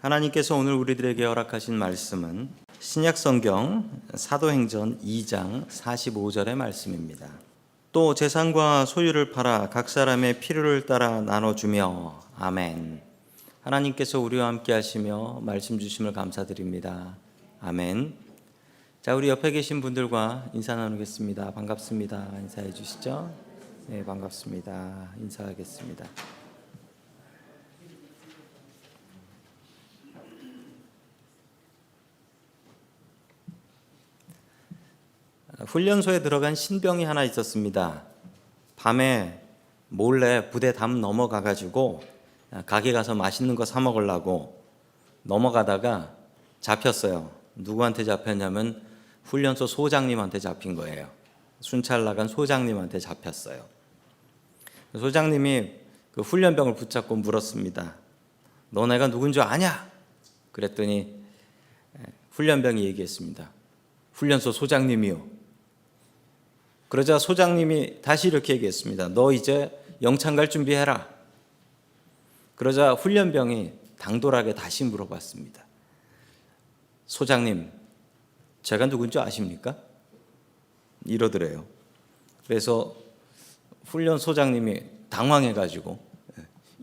하나님께서 오늘 우리들에게 허락하신 말씀은 신약성경 사도행전 2장 45절의 말씀입니다. 또 재산과 소유를 팔아 각 사람의 필요를 따라 나눠주며 아멘. 하나님께서 우리와 함께 하시며 말씀 주심을 감사드립니다. 아멘. 자, 우리 옆에 계신 분들과 인사 나누겠습니다. 반갑습니다. 인사해 주시죠. 네, 반갑습니다. 인사하겠습니다. 훈련소에 들어간 신병이 하나 있었습니다. 밤에 몰래 부대 담 넘어가가지고 가게 가서 맛있는 거 사 먹으려고 넘어가다가 잡혔어요. 누구한테 잡혔냐면 훈련소 소장님한테 잡힌 거예요. 순찰 나간 소장님한테 잡혔어요. 소장님이 그 훈련병을 붙잡고 물었습니다. 너 내가 누군 줄 아냐? 그랬더니 훈련병이 얘기했습니다. 훈련소 소장님이요. 그러자 소장님이 다시 이렇게 얘기했습니다. 너 이제 영창 갈 준비해라. 그러자 훈련병이 당돌하게 다시 물어봤습니다. 소장님, 제가 누군지 아십니까? 이러더래요. 그래서 훈련 소장님이 당황해가지고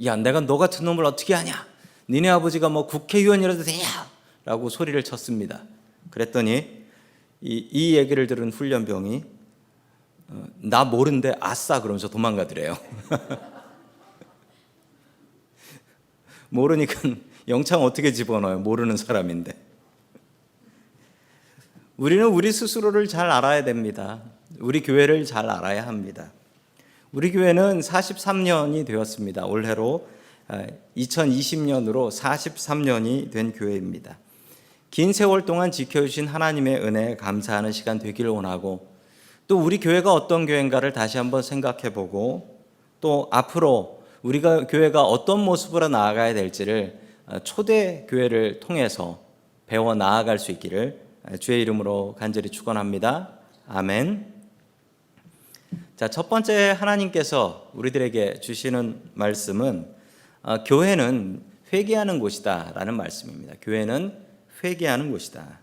야, 내가 너 같은 놈을 어떻게 아냐? 니네 아버지가 뭐 국회의원이라도 되냐? 라고 소리를 쳤습니다. 그랬더니 이 얘기를 들은 훈련병이 나 모른데 아싸 그러면서 도망가더래요. 모르니까 영창 어떻게 집어넣어요? 모르는 사람인데. 우리는 우리 스스로를 잘 알아야 됩니다. 우리 교회를 잘 알아야 합니다. 우리 교회는 43년이 되었습니다. 올해로 2020년으로 43년이 된 교회입니다. 긴 세월 동안 지켜주신 하나님의 은혜에 감사하는 시간 되기를 원하고, 또 우리 교회가 어떤 교회인가를 다시 한번 생각해보고, 또 앞으로 우리가 교회가 어떤 모습으로 나아가야 될지를 초대 교회를 통해서 배워 나아갈 수 있기를 주의 이름으로 간절히 축원합니다. 아멘. 자, 첫 번째 하나님께서 우리들에게 주시는 말씀은 교회는 회개하는 곳이다라는 말씀입니다. 교회는 회개하는 곳이다.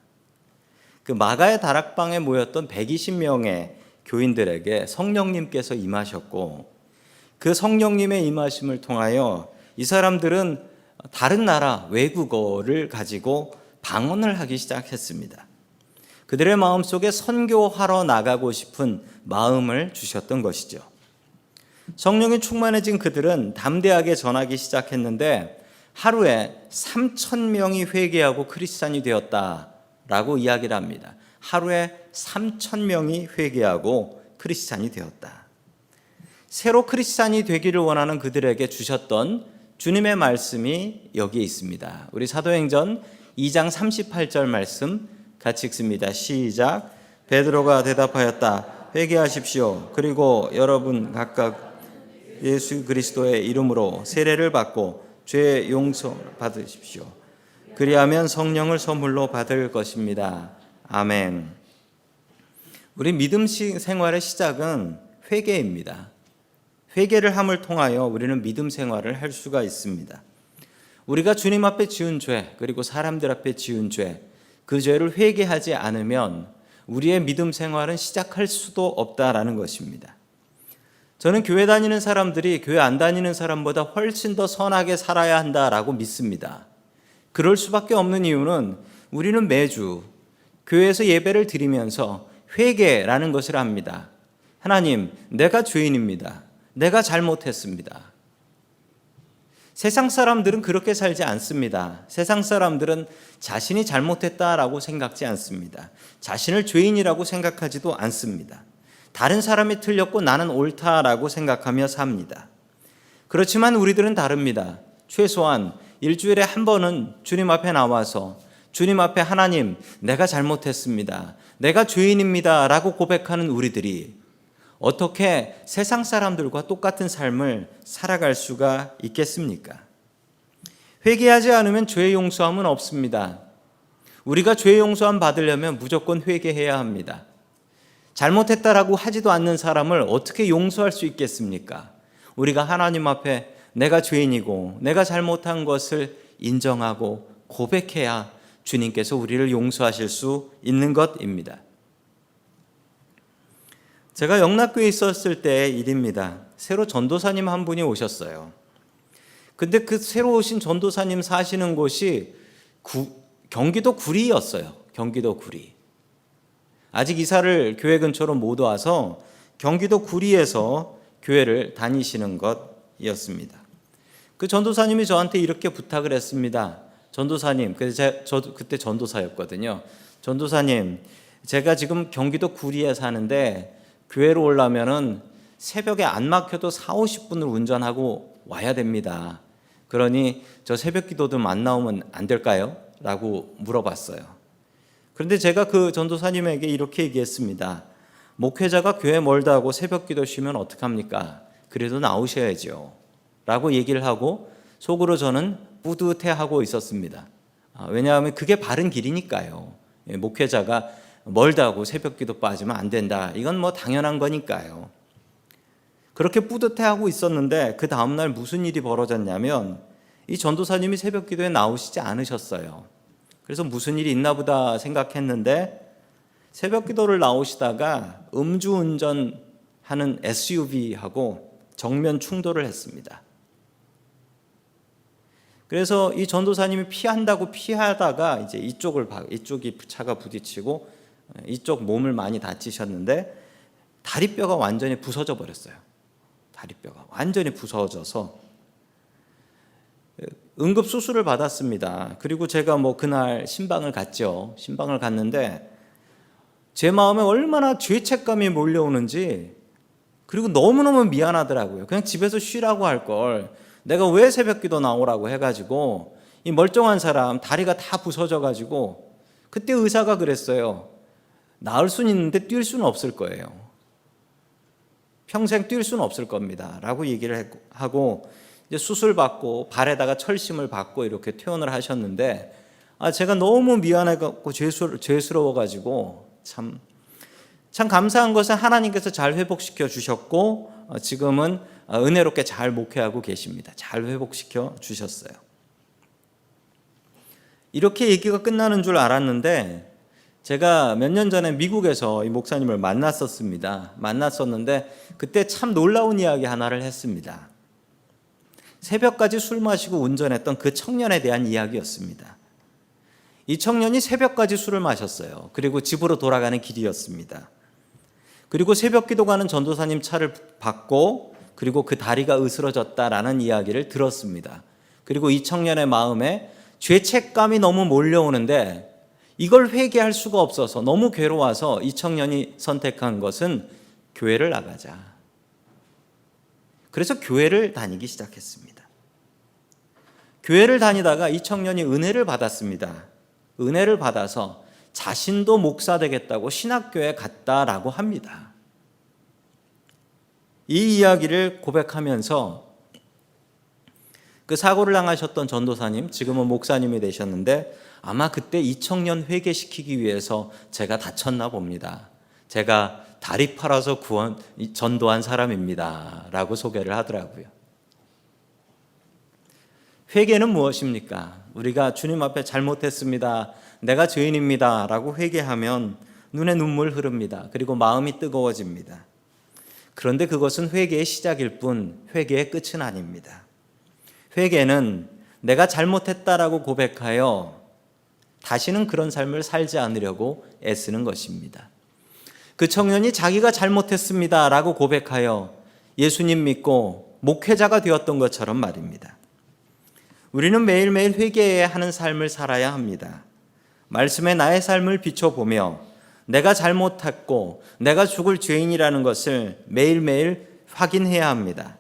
그 마가의 다락방에 모였던 120명의 교인들에게 성령님께서 임하셨고, 그 성령님의 임하심을 통하여 이 사람들은 다른 나라 외국어를 가지고 방언을 하기 시작했습니다. 그들의 마음속에 선교하러 나가고 싶은 마음을 주셨던 것이죠. 성령이 충만해진 그들은 담대하게 전하기 시작했는데 하루에 3,000명이 회개하고 크리스찬이 되었다라고 이야기를 합니다. 하루에 3,000명이 회개하고 크리스찬이 되었다. 새로 크리스찬이 되기를 원하는 그들에게 주셨던 주님의 말씀이 여기에 있습니다. 우리 사도행전 2장 38절 말씀 같이 읽습니다. 시작. 베드로가 대답하였다. 회개하십시오. 그리고 여러분 각각 예수 그리스도의 이름으로 세례를 받고 죄 용서 받으십시오. 그리하면 성령을 선물로 받을 것입니다. 아멘. 우리 믿음 생활의 시작은 회개입니다. 회개를 함을 통하여 우리는 믿음 생활을 할 수가 있습니다. 우리가 주님 앞에 지은 죄, 그리고 사람들 앞에 지은 죄, 그 죄를 회개하지 않으면 우리의 믿음 생활은 시작할 수도 없다라는 것입니다. 저는 교회 다니는 사람들이 교회 안 다니는 사람보다 훨씬 더 선하게 살아야 한다라고 믿습니다. 그럴 수밖에 없는 이유는 우리는 매주 교회에서 예배를 드리면서 회개라는 것을 합니다. 하나님, 내가 죄인입니다. 내가 잘못했습니다. 세상 사람들은 그렇게 살지 않습니다. 세상 사람들은 자신이 잘못했다라고 생각지 않습니다. 자신을 죄인이라고 생각하지도 않습니다. 다른 사람이 틀렸고 나는 옳다라고 생각하며 삽니다. 그렇지만 우리들은 다릅니다. 최소한 일주일에 한 번은 주님 앞에 나와서 주님 앞에 하나님, 내가 잘못했습니다. 내가 죄인입니다 라고 고백하는 우리들이 어떻게 세상 사람들과 똑같은 삶을 살아갈 수가 있겠습니까? 회개하지 않으면 죄 용서함은 없습니다. 우리가 죄 용서함 받으려면 무조건 회개해야 합니다. 잘못했다라고 하지도 않는 사람을 어떻게 용서할 수 있겠습니까? 우리가 하나님 앞에 내가 죄인이고 내가 잘못한 것을 인정하고 고백해야 주님께서 우리를 용서하실 수 있는 것입니다. 제가 영락교에 있었을 때의 일입니다. 새로 전도사님 한 분이 오셨어요. 근데 그 새로 오신 전도사님 사시는 곳이 경기도 구리였어요. 경기도 구리. 아직 이사를 교회 근처로 못 와서 경기도 구리에서 교회를 다니시는 것이었습니다. 그 전도사님이 저한테 이렇게 부탁을 했습니다. 전도사님, 저도 그때 전도사였거든요. 전도사님, 제가 지금 경기도 구리에 사는데 교회로 오려면은 새벽에 안 막혀도 40-50분을 운전하고 와야 됩니다. 그러니 저 새벽 기도도 안 나오면 안 될까요? 라고 물어봤어요. 그런데 제가 그 전도사님에게 이렇게 얘기했습니다. 목회자가 교회 멀다 하고 새벽 기도 쉬면 어떡합니까? 그래도 나오셔야죠. 라고 얘기를 하고 속으로 저는 뿌듯해하고 있었습니다. 왜냐하면 그게 바른 길이니까요. 목회자가 멀다 하고 새벽 기도 빠지면 안 된다. 이건 뭐 당연한 거니까요. 그렇게 뿌듯해하고 있었는데 그 다음날 무슨 일이 벌어졌냐면 이 전도사님이 새벽 기도에 나오시지 않으셨어요. 그래서 무슨 일이 있나 보다 생각했는데 새벽 기도를 나오시다가 음주운전하는 SUV하고 정면 충돌을 했습니다. 그래서 이 전도사님이 피한다고 피하다가 이제 이쪽이 차가 부딪히고 이쪽 몸을 많이 다치셨는데 다리뼈가 완전히 부서져 버렸어요. 다리뼈가 완전히 부서져서 응급 수술을 받았습니다. 그리고 제가 그날 신방을 갔죠. 신방을 갔는데 제 마음에 얼마나 죄책감이 몰려오는지, 그리고 너무너무 미안하더라고요. 그냥 집에서 쉬라고 할 걸 내가 왜 새벽 기도 나오라고 해가지고 이 멀쩡한 사람 다리가 다 부서져가지고 그때 의사가 그랬어요. 나을 수는 있는데 뛸 수는 없을 거예요. 평생 뛸 수는 없을 겁니다. 라고 얘기를 하고 이제 수술 받고 발에다가 철심을 받고 이렇게 퇴원을 하셨는데 제가 너무 미안해갖고 죄스러워가지고 참 감사한 것은 하나님께서 잘 회복시켜 주셨고 지금은 은혜롭게 잘 목회하고 계십니다. 잘 회복시켜 주셨어요. 이렇게 얘기가 끝나는 줄 알았는데 제가 몇 년 전에 미국에서 이 목사님을 만났었는데 그때 참 놀라운 이야기 하나를 했습니다. 새벽까지 술 마시고 운전했던 그 청년에 대한 이야기였습니다. 이 청년이 새벽까지 술을 마셨어요. 그리고 집으로 돌아가는 길이었습니다. 그리고 새벽 기도 가는 전도사님 차를 받고 그리고 그 다리가 으스러졌다라는 이야기를 들었습니다. 그리고 이 청년의 마음에 죄책감이 너무 몰려오는데 이걸 회개할 수가 없어서 너무 괴로워서 이 청년이 선택한 것은 교회를 나가자. 그래서 교회를 다니기 시작했습니다. 교회를 다니다가 이 청년이 은혜를 받았습니다. 은혜를 받아서 자신도 목사 되겠다고 신학교에 갔다라고 합니다. 이 이야기를 고백하면서 그 사고를 당하셨던 전도사님, 지금은 목사님이 되셨는데 아마 그때 이 청년 회개시키기 위해서 제가 다쳤나 봅니다. 제가 다리 팔아서 전도한 사람입니다. 라고 소개를 하더라고요. 회개는 무엇입니까? 우리가 주님 앞에 잘못했습니다. 내가 죄인입니다. 라고 회개하면 눈에 눈물 흐릅니다. 그리고 마음이 뜨거워집니다. 그런데 그것은 회개의 시작일 뿐 회개의 끝은 아닙니다. 회개는 내가 잘못했다라고 고백하여 다시는 그런 삶을 살지 않으려고 애쓰는 것입니다. 그 청년이 자기가 잘못했습니다라고 고백하여 예수님 믿고 목회자가 되었던 것처럼 말입니다. 우리는 매일매일 회개해야 하는 삶을 살아야 합니다. 말씀에 나의 삶을 비춰보며 내가 잘못했고 내가 죽을 죄인이라는 것을 매일매일 확인해야 합니다.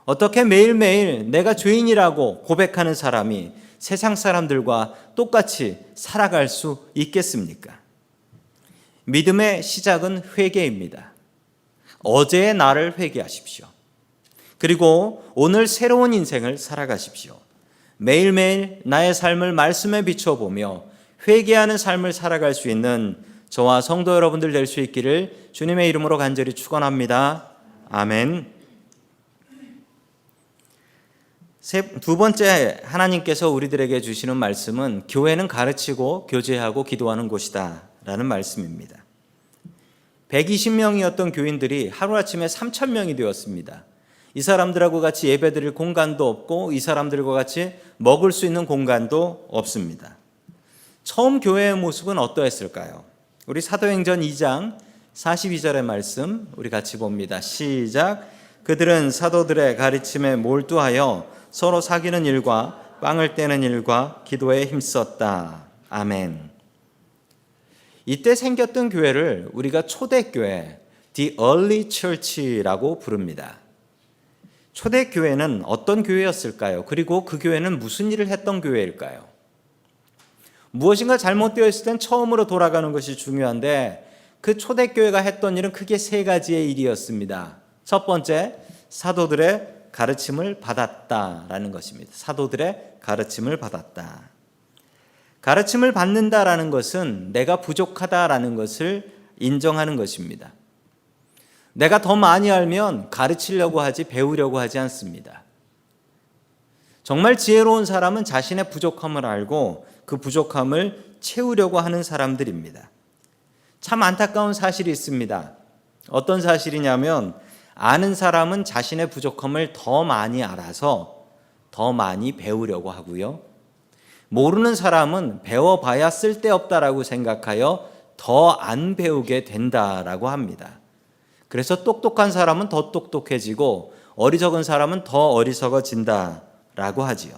어떻게 매일매일 내가 죄인이라고 고백하는 사람이 세상 사람들과 똑같이 살아갈 수 있겠습니까? 믿음의 시작은 회개입니다. 어제의 나를 회개하십시오. 그리고 오늘 새로운 인생을 살아가십시오. 매일매일 나의 삶을 말씀에 비춰보며 회개하는 삶을 살아갈 수 있는 저와 성도 여러분들 될 수 있기를 주님의 이름으로 간절히 축원합니다. 아멘. 두 번째 하나님께서 우리들에게 주시는 말씀은 교회는 가르치고 교제하고 기도하는 곳이다 라는 말씀입니다. 120명이었던 교인들이 하루아침에 3,000명이 되었습니다. 이 사람들하고 같이 예배드릴 공간도 없고 이 사람들과 같이 먹을 수 있는 공간도 없습니다. 처음 교회의 모습은 어떠했을까요? 우리 사도행전 2장 42절의 말씀 우리 같이 봅니다. 시작. 그들은 사도들의 가르침에 몰두하여 서로 사귀는 일과 빵을 떼는 일과 기도에 힘썼다. 아멘. 이때 생겼던 교회를 우리가 초대교회, The Early Church라고 부릅니다. 초대교회는 어떤 교회였을까요? 그리고 그 교회는 무슨 일을 했던 교회일까요? 무엇인가 잘못되어 있을 땐 처음으로 돌아가는 것이 중요한데 그 초대교회가 했던 일은 크게 세 가지의 일이었습니다. 첫 번째, 사도들의 가르침을 받았다라는 것입니다. 사도들의 가르침을 받았다. 가르침을 받는다라는 것은 내가 부족하다라는 것을 인정하는 것입니다. 내가 더 많이 알면 가르치려고 하지 배우려고 하지 않습니다. 정말 지혜로운 사람은 자신의 부족함을 알고 그 부족함을 채우려고 하는 사람들입니다. 참 안타까운 사실이 있습니다. 어떤 사실이냐면 아는 사람은 자신의 부족함을 더 많이 알아서 더 많이 배우려고 하고요. 모르는 사람은 배워봐야 쓸데없다라고 생각하여 더 안 배우게 된다라고 합니다. 그래서 똑똑한 사람은 더 똑똑해지고 어리석은 사람은 더 어리석어진다라고 하지요.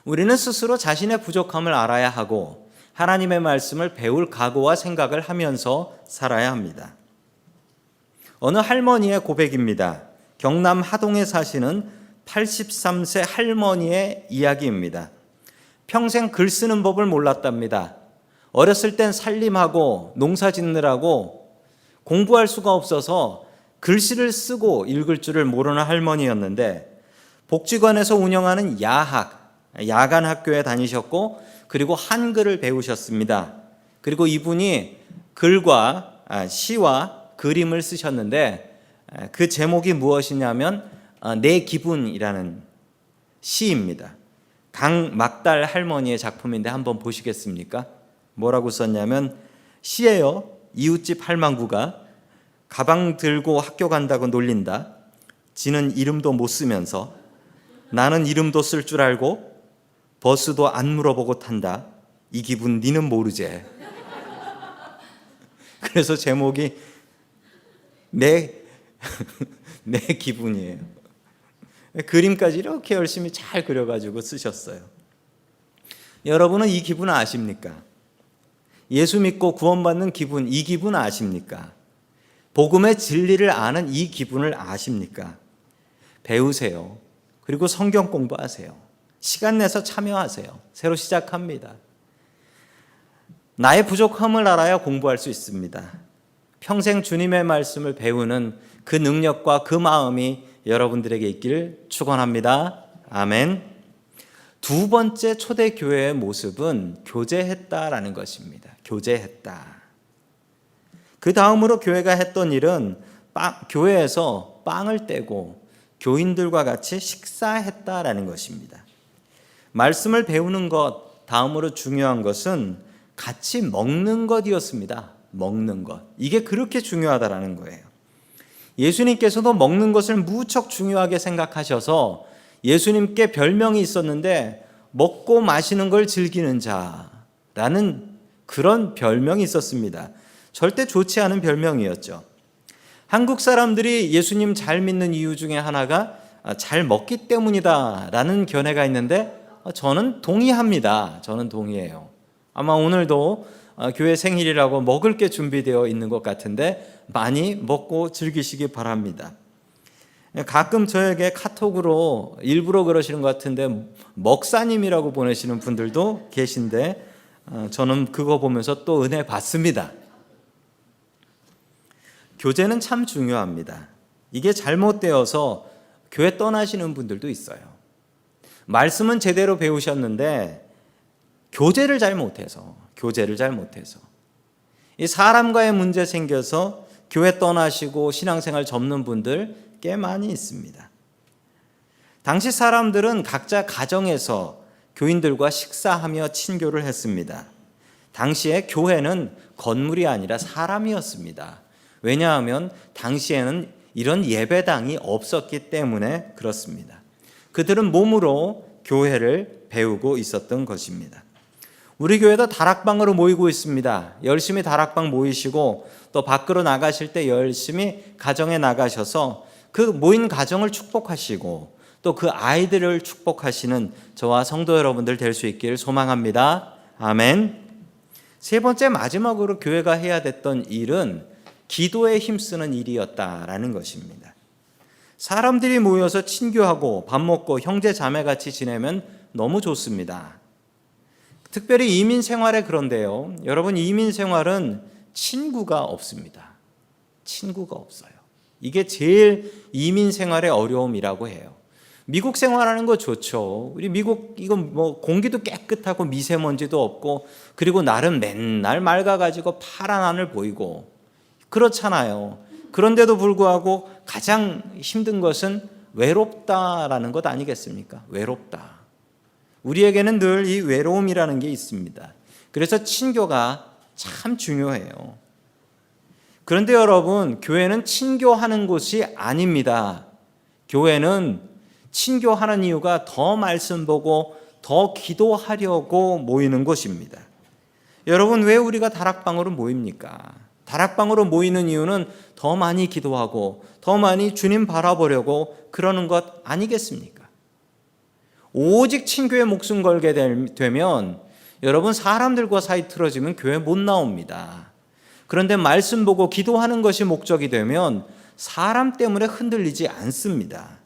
우리는 스스로 자신의 부족함을 알아야 하고 하나님의 말씀을 배울 각오와 생각을 하면서 살아야 합니다. 어느 할머니의 고백입니다. 경남 하동에 사시는 83세 할머니의 이야기입니다. 평생 글 쓰는 법을 몰랐답니다. 어렸을 땐 살림하고 농사 짓느라고 공부할 수가 없어서 글씨를 쓰고 읽을 줄을 모르는 할머니였는데 복지관에서 운영하는 야간 학교에 다니셨고 그리고 한글을 배우셨습니다. 그리고 이분이 시와 그림을 쓰셨는데 그 제목이 무엇이냐면 내 기분이라는 시입니다. 강막달 할머니의 작품인데 한번 보시겠습니까? 뭐라고 썼냐면 시예요. 이웃집 할망구가 가방 들고 학교 간다고 놀린다. 지는 이름도 못 쓰면서 나는 이름도 쓸 줄 알고 버스도 안 물어보고 탄다. 이 기분 니는 모르제. 그래서 제목이 내 기분이에요. 그림까지 이렇게 열심히 잘 그려가지고 쓰셨어요. 여러분은 이 기분 아십니까? 예수 믿고 구원받는 기분, 이 기분 아십니까? 복음의 진리를 아는 이 기분을 아십니까? 배우세요. 그리고 성경 공부하세요. 시간 내서 참여하세요. 새로 시작합니다. 나의 부족함을 알아야 공부할 수 있습니다. 평생 주님의 말씀을 배우는 그 능력과 그 마음이 여러분들에게 있기를 축원합니다. 아멘. 두 번째 초대교회의 모습은 교제했다라는 것입니다. 교제했다. 그 다음으로 교회가 했던 일은 교회에서 빵을 떼고 교인들과 같이 식사했다라는 것입니다. 말씀을 배우는 것, 다음으로 중요한 것은 같이 먹는 것이었습니다. 먹는 것. 이게 그렇게 중요하다라는 거예요. 예수님께서도 먹는 것을 무척 중요하게 생각하셔서 예수님께 별명이 있었는데 먹고 마시는 걸 즐기는 자라는 그런 별명이 있었습니다. 절대 좋지 않은 별명이었죠. 한국 사람들이 예수님 잘 믿는 이유 중에 하나가 잘 먹기 때문이다라는 견해가 있는데 저는 동의합니다. 저는 동의해요. 아마 오늘도 교회 생일이라고 먹을 게 준비되어 있는 것 같은데 많이 먹고 즐기시기 바랍니다. 가끔 저에게 카톡으로 일부러 그러시는 것 같은데 먹사님이라고 보내시는 분들도 계신데 저는 그거 보면서 또 은혜 받습니다. 교제는 참 중요합니다. 이게 잘못되어서 교회 떠나시는 분들도 있어요. 말씀은 제대로 배우셨는데 교제를 잘 못해서 이 사람과의 문제 생겨서 교회 떠나시고 신앙생활 접는 분들 꽤 많이 있습니다. 당시 사람들은 각자 가정에서 교인들과 식사하며 친교를 했습니다. 당시에 교회는 건물이 아니라 사람이었습니다. 왜냐하면 당시에는 이런 예배당이 없었기 때문에 그렇습니다. 그들은 몸으로 교회를 배우고 있었던 것입니다. 우리 교회도 다락방으로 모이고 있습니다. 열심히 다락방 모이시고 또 밖으로 나가실 때 열심히 가정에 나가셔서 그 모인 가정을 축복하시고 또 그 아이들을 축복하시는 저와 성도 여러분들 될 수 있기를 소망합니다. 아멘. 세 번째, 마지막으로 교회가 해야 됐던 일은 기도에 힘쓰는 일이었다라는 것입니다. 사람들이 모여서 친교하고 밥 먹고 형제 자매같이 지내면 너무 좋습니다. 특별히 이민 생활에 그런데요. 여러분, 이민 생활은 친구가 없습니다. 친구가 없어요. 이게 제일 이민 생활의 어려움이라고 해요. 미국 생활하는 거 좋죠. 우리 미국 이건 뭐 공기도 깨끗하고 미세먼지도 없고 그리고 나름 맨날 맑아가지고 파란 하늘 보이고 그렇잖아요. 그런데도 불구하고 가장 힘든 것은 외롭다라는 것 아니겠습니까? 외롭다. 우리에게는 늘 이 외로움이라는 게 있습니다. 그래서 친교가 참 중요해요. 그런데 여러분, 교회는 친교하는 곳이 아닙니다. 교회는 친교하는 이유가 더 말씀 보고 더 기도하려고 모이는 곳입니다. 여러분, 왜 우리가 다락방으로 모입니까? 다락방으로 모이는 이유는 더 많이 기도하고 더 많이 주님 바라보려고 그러는 것 아니겠습니까? 오직 친교에 목숨 걸게 되면 여러분, 사람들과 사이 틀어지면 교회 못 나옵니다. 그런데 말씀 보고 기도하는 것이 목적이 되면 사람 때문에 흔들리지 않습니다.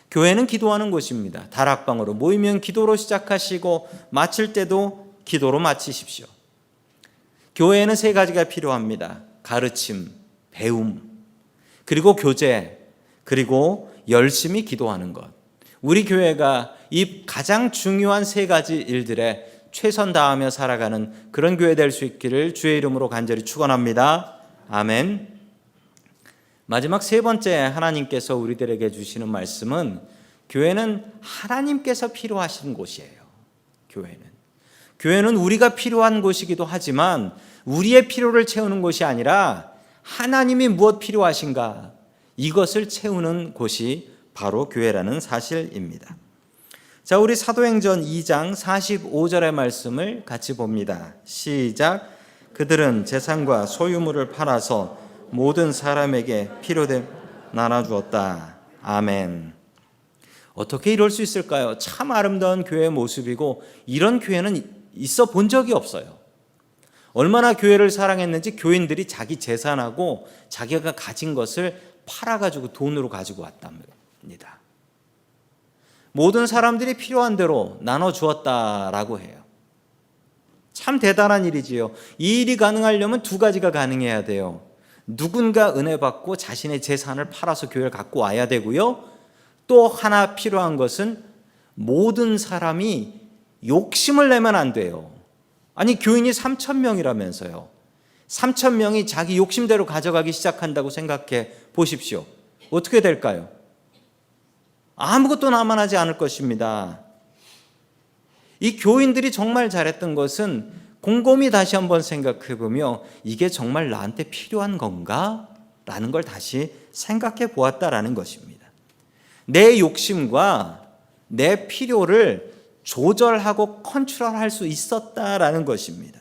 교회는 기도하는 곳입니다. 다락방으로 모이면 기도로 시작하시고 마칠 때도 기도로 마치십시오. 교회에는 세 가지가 필요합니다. 가르침, 배움, 그리고 교제, 그리고 열심히 기도하는 것. 우리 교회가 이 가장 중요한 세 가지 일들에 최선 다하며 살아가는 그런 교회 될 수 있기를 주의 이름으로 간절히 축원합니다. 아멘. 마지막 세 번째, 하나님께서 우리들에게 주시는 말씀은 교회는 하나님께서 필요하신 곳이에요. 교회는 우리가 필요한 곳이기도 하지만 우리의 필요를 채우는 곳이 아니라 하나님이 무엇 필요하신가, 이것을 채우는 곳이 바로 교회라는 사실입니다. 자, 우리 사도행전 2장 45절의 말씀을 같이 봅니다. 시작. 그들은 재산과 소유물을 팔아서 모든 사람에게 필요됨 나눠주었다. 아멘. 어떻게 이럴 수 있을까요? 참 아름다운 교회의 모습이고 이런 교회는 있어 본 적이 없어요. 얼마나 교회를 사랑했는지 교인들이 자기 재산하고 자기가 가진 것을 팔아가지고 돈으로 가지고 왔답니다. 모든 사람들이 필요한 대로 나눠주었다라고 해요. 참 대단한 일이지요. 이 일이 가능하려면 두 가지가 가능해야 돼요. 누군가 은혜 받고 자신의 재산을 팔아서 교회를 갖고 와야 되고요. 또 하나 필요한 것은 모든 사람이 욕심을 내면 안 돼요. 아니, 교인이 3,000명이라면서요. 3,000명이 자기 욕심대로 가져가기 시작한다고 생각해 보십시오. 어떻게 될까요? 아무것도 남아나지 않을 것입니다. 이 교인들이 정말 잘했던 것은 곰곰이 다시 한번 생각해보며 이게 정말 나한테 필요한 건가? 라는 걸 다시 생각해 보았다라는 것입니다. 내 욕심과 내 필요를 조절하고 컨트롤할 수 있었다라는 것입니다.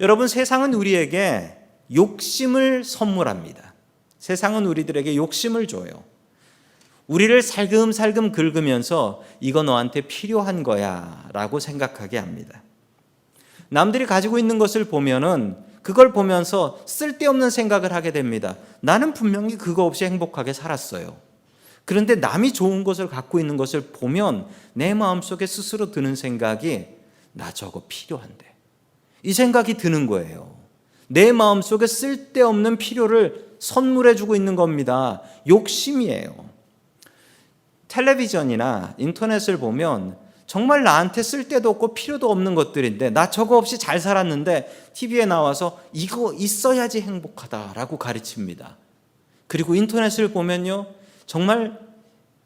여러분, 세상은 우리에게 욕심을 선물합니다. 세상은 우리들에게 욕심을 줘요. 우리를 살금살금 긁으면서 이거 너한테 필요한 거야 라고 생각하게 합니다. 남들이 가지고 있는 것을 보면은 그걸 보면서 쓸데없는 생각을 하게 됩니다. 나는 분명히 그거 없이 행복하게 살았어요. 그런데 남이 좋은 것을 갖고 있는 것을 보면 내 마음속에 스스로 드는 생각이 나 저거 필요한데, 이 생각이 드는 거예요. 내 마음속에 쓸데없는 필요를 선물해주고 있는 겁니다. 욕심이에요. 텔레비전이나 인터넷을 보면 정말 나한테 쓸데도 없고 필요도 없는 것들인데 나 저거 없이 잘 살았는데 TV에 나와서 이거 있어야지 행복하다라고 가르칩니다. 그리고 인터넷을 보면요, 정말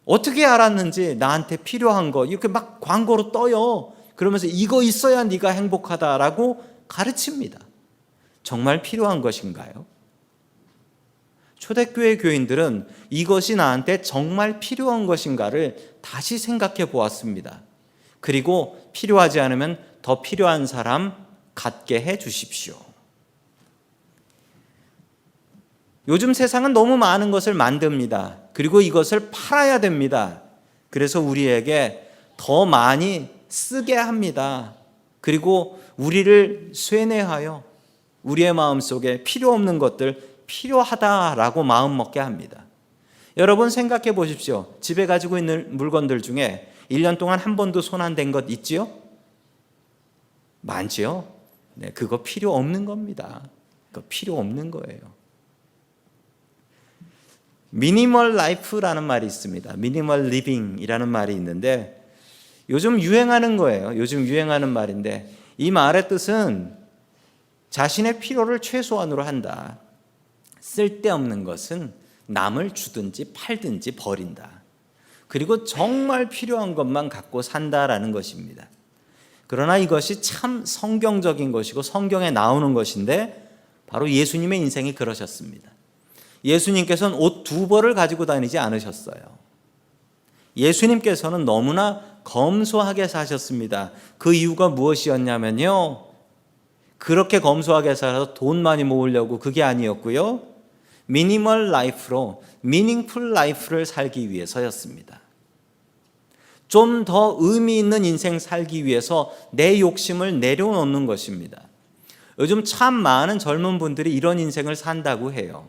어떻게 알았는지 나한테 필요한 거 이렇게 막 광고로 떠요. 그러면서 이거 있어야 네가 행복하다라고 가르칩니다. 정말 필요한 것인가요? 초대교회 교인들은 이것이 나한테 정말 필요한 것인가를 다시 생각해 보았습니다. 그리고 필요하지 않으면 더 필요한 사람 갖게 해 주십시오. 요즘 세상은 너무 많은 것을 만듭니다. 그리고 이것을 팔아야 됩니다. 그래서 우리에게 더 많이 쓰게 합니다. 그리고 우리를 쇠뇌하여 우리의 마음속에 필요 없는 것들 필요하다라고 마음먹게 합니다. 여러분 생각해 보십시오. 집에 가지고 있는 물건들 중에 1년 동안 한 번도 손 안 댄 것 있지요? 많지요? 네, 그거 필요 없는 겁니다. 그거 필요 없는 거예요. 미니멀 라이프라는 말이 있습니다. 미니멀 리빙이라는 말이 있는데 요즘 유행하는 거예요. 요즘 유행하는 말인데 이 말의 뜻은 자신의 필요를 최소한으로 한다. 쓸데없는 것은 남을 주든지 팔든지 버린다. 그리고 정말 필요한 것만 갖고 산다라는 것입니다. 그러나 이것이 참 성경적인 것이고 성경에 나오는 것인데 바로 예수님의 인생이 그러셨습니다. 예수님께서는 옷 2벌을 가지고 다니지 않으셨어요. 예수님께서는 너무나 검소하게 사셨습니다. 그 이유가 무엇이었냐면요. 그렇게 검소하게 살아서 돈 많이 모으려고 그게 아니었고요. 미니멀 라이프로 미닝풀 라이프를 살기 위해서였습니다. 좀 더 의미 있는 인생 살기 위해서 내 욕심을 내려놓는 것입니다. 요즘 참 많은 젊은 분들이 이런 인생을 산다고 해요.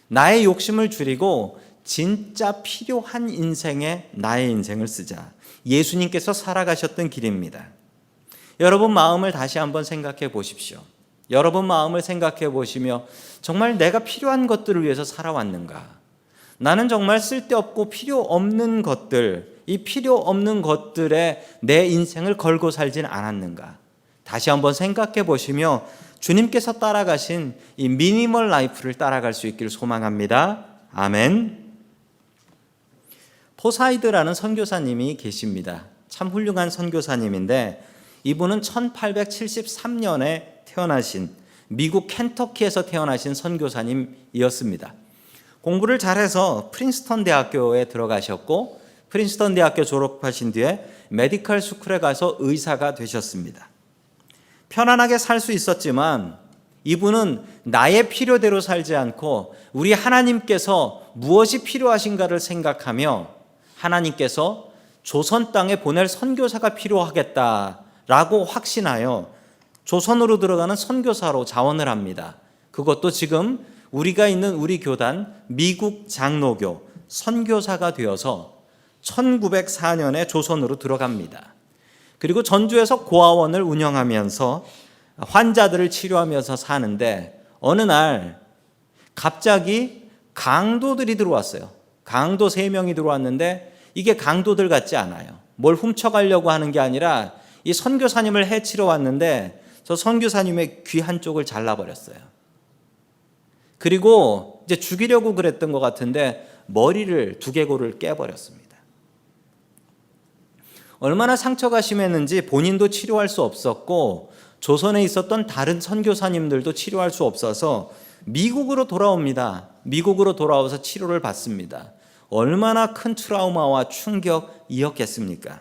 나의 욕심을 줄이고 진짜 필요한 인생에 나의 인생을 쓰자. 예수님께서 살아가셨던 길입니다. 여러분 마음을 다시 한번 생각해 보십시오. 여러분 마음을 생각해 보시며 정말 내가 필요한 것들을 위해서 살아왔는가? 나는 정말 쓸데없고 필요 없는 것들, 이 필요 없는 것들에 내 인생을 걸고 살진 않았는가? 다시 한번 생각해 보시며 주님께서 따라가신 이 미니멀 라이프를 따라갈 수 있기를 소망합니다. 아멘. 포사이드라는 선교사님이 계십니다. 참 훌륭한 선교사님인데 이분은 1873년에 태어나신 미국 켄터키에서 태어나신 선교사님이었습니다. 공부를 잘해서 프린스턴 대학교에 들어가셨고 프린스턴 대학교 졸업하신 뒤에 메디컬 스쿨에 가서 의사가 되셨습니다. 편안하게 살 수 있었지만 이분은 나의 필요대로 살지 않고 우리 하나님께서 무엇이 필요하신가를 생각하며 하나님께서 조선 땅에 보낼 선교사가 필요하겠다라고 확신하여 조선으로 들어가는 선교사로 자원을 합니다. 그것도 지금 우리가 있는 우리 교단 미국 장로교 선교사가 되어서 1904년에 조선으로 들어갑니다. 그리고 전주에서 고아원을 운영하면서 환자들을 치료하면서 사는데 어느 날 갑자기 강도들이 들어왔어요. 강도 3명이 들어왔는데 이게 강도들 같지 않아요. 뭘 훔쳐가려고 하는 게 아니라 이 선교사님을 해치러 왔는데 저 선교사님의 귀 한쪽을 잘라버렸어요. 그리고 이제 죽이려고 그랬던 것 같은데 머리를 두개골을 깨버렸습니다. 얼마나 상처가 심했는지 본인도 치료할 수 없었고 조선에 있었던 다른 선교사님들도 치료할 수 없어서 미국으로 돌아옵니다. 미국으로 돌아와서 치료를 받습니다. 얼마나 큰 트라우마와 충격이었겠습니까?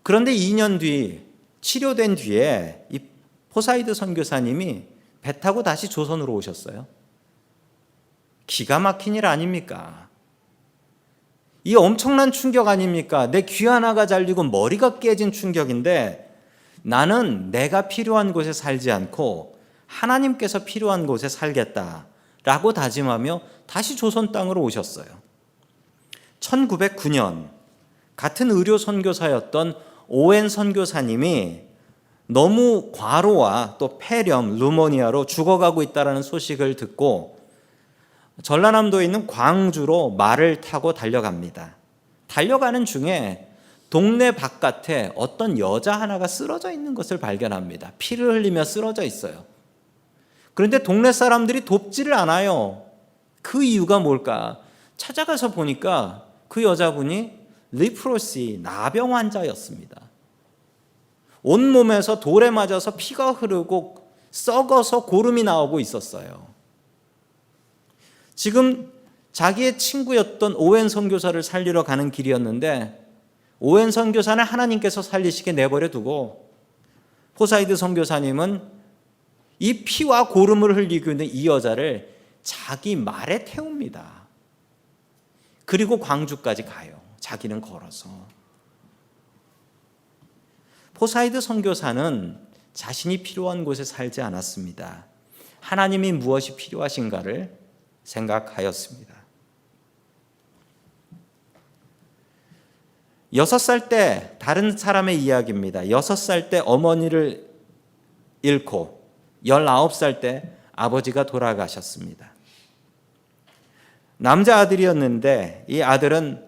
그런데 2년 뒤 치료된 뒤에 이 포사이드 선교사님이 배 타고 다시 조선으로 오셨어요. 기가 막힌 일 아닙니까? 이 엄청난 충격 아닙니까? 내 귀 하나가 잘리고 머리가 깨진 충격인데 나는 내가 필요한 곳에 살지 않고 하나님께서 필요한 곳에 살겠다라고 다짐하며 다시 조선 땅으로 오셨어요. 1909년 같은 의료 선교사였던 오웬 선교사님이 너무 과로와 또 폐렴, 루모니아로 죽어가고 있다는 소식을 듣고 전라남도에 있는 광주로 말을 타고 달려갑니다. 달려가는 중에 동네 바깥에 어떤 여자 하나가 쓰러져 있는 것을 발견합니다. 피를 흘리며 쓰러져 있어요. 그런데 동네 사람들이 돕지를 않아요. 그 이유가 뭘까? 찾아가서 보니까 그 여자분이 리프로시, 나병 환자였습니다. 온몸에서 돌에 맞아서 피가 흐르고 썩어서 고름이 나오고 있었어요. 지금 자기의 친구였던 오웬 선교사를 살리러 가는 길이었는데 오웬 선교사는 하나님께서 살리시게 내버려 두고 포사이드 선교사님은 이 피와 고름을 흘리고 있는 이 여자를 자기 말에 태웁니다. 그리고 광주까지 가요. 자기는 걸어서. 포사이드 선교사는 자신이 필요한 곳에 살지 않았습니다. 하나님이 무엇이 필요하신가를 생각하였습니다. 6살 때 다른 사람의 이야기입니다. 6살 때 어머니를 잃고 19살 때 아버지가 돌아가셨습니다. 남자 아들이었는데 이 아들은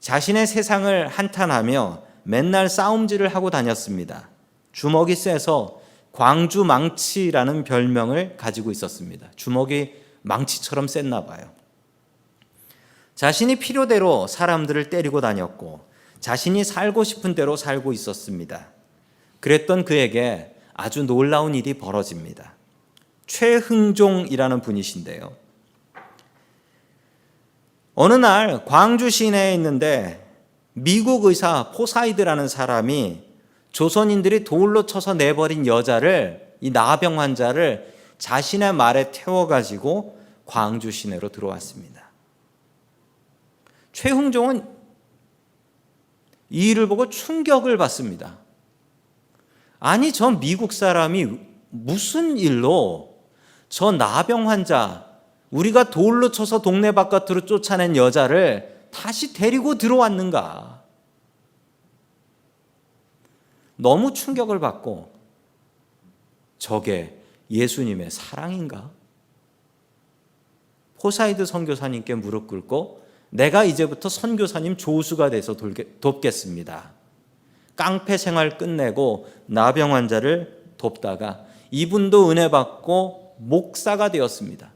자신의 세상을 한탄하며 맨날 싸움질을 하고 다녔습니다. 주먹이 세서 광주 망치라는 별명을 가지고 있었습니다. 주먹이 망치처럼 셌나 봐요. 자신이 필요대로 사람들을 때리고 다녔고 자신이 살고 싶은 대로 살고 있었습니다. 그랬던 그에게 아주 놀라운 일이 벌어집니다. 최흥종이라는 분이신데요. 어느 날 광주 시내에 있는데 미국 의사 포사이드라는 사람이 조선인들이 돌로 쳐서 내버린 여자를, 이 나병 환자를 자신의 말에 태워가지고 광주 시내로 들어왔습니다. 최흥종은 이 일을 보고 충격을 받습니다. 아니, 저 미국 사람이 무슨 일로 저 나병 환자, 우리가 돌로 쳐서 동네 바깥으로 쫓아낸 여자를 다시 데리고 들어왔는가? 너무 충격을 받고 저게 예수님의 사랑인가? 포사이드 선교사님께 무릎 꿇고 내가 이제부터 선교사님 조수가 돼서 돕겠습니다. 깡패 생활 끝내고 나병 환자를 돕다가 이분도 은혜 받고 목사가 되었습니다.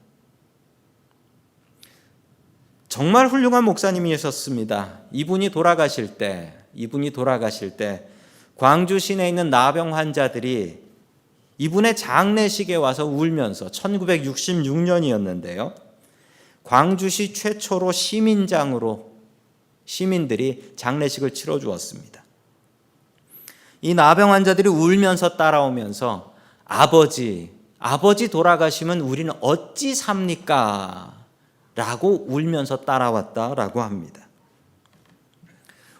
정말 훌륭한 목사님이셨습니다. 이분이 돌아가실 때 광주 시내에 있는 나병 환자들이 이분의 장례식에 와서 울면서 1966년이었는데요. 광주시 최초로 시민장으로 시민들이 장례식을 치러 주었습니다. 이 나병 환자들이 울면서 따라오면서 아버지 돌아가시면 우리는 어찌 삽니까? 라고 울면서 따라왔다라고 합니다.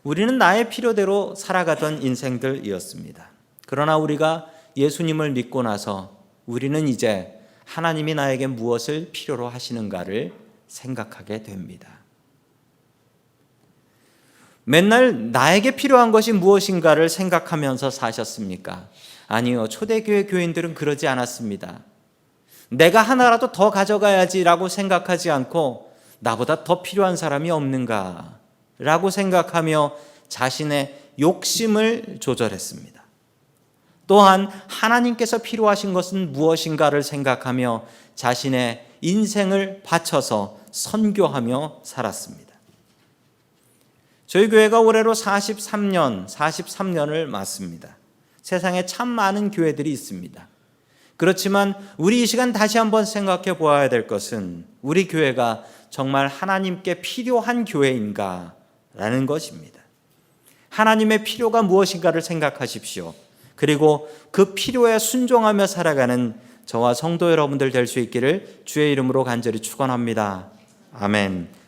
우리는 나의 필요대로 살아가던 인생들이었습니다. 그러나 우리가 예수님을 믿고 나서 우리는 이제 하나님이 나에게 무엇을 필요로 하시는가를 생각하게 됩니다. 맨날 나에게 필요한 것이 무엇인가를 생각하면서 사셨습니까? 아니요, 초대교회 교인들은 그러지 않았습니다. 내가 하나라도 더 가져가야지라고 생각하지 않고 나보다 더 필요한 사람이 없는가 라고 생각하며 자신의 욕심을 조절했습니다. 또한 하나님께서 필요하신 것은 무엇인가를 생각하며 자신의 인생을 바쳐서 선교하며 살았습니다. 저희 교회가 올해로 43년을 맞습니다. 세상에 참 많은 교회들이 있습니다. 그렇지만 우리 이 시간 다시 한번 생각해 보아야 될 것은 우리 교회가 정말 하나님께 필요한 교회인가 라는 것입니다. 하나님의 필요가 무엇인가를 생각하십시오. 그리고 그 필요에 순종하며 살아가는 저와 성도 여러분들 될 수 있기를 주의 이름으로 간절히 축원합니다. 아멘.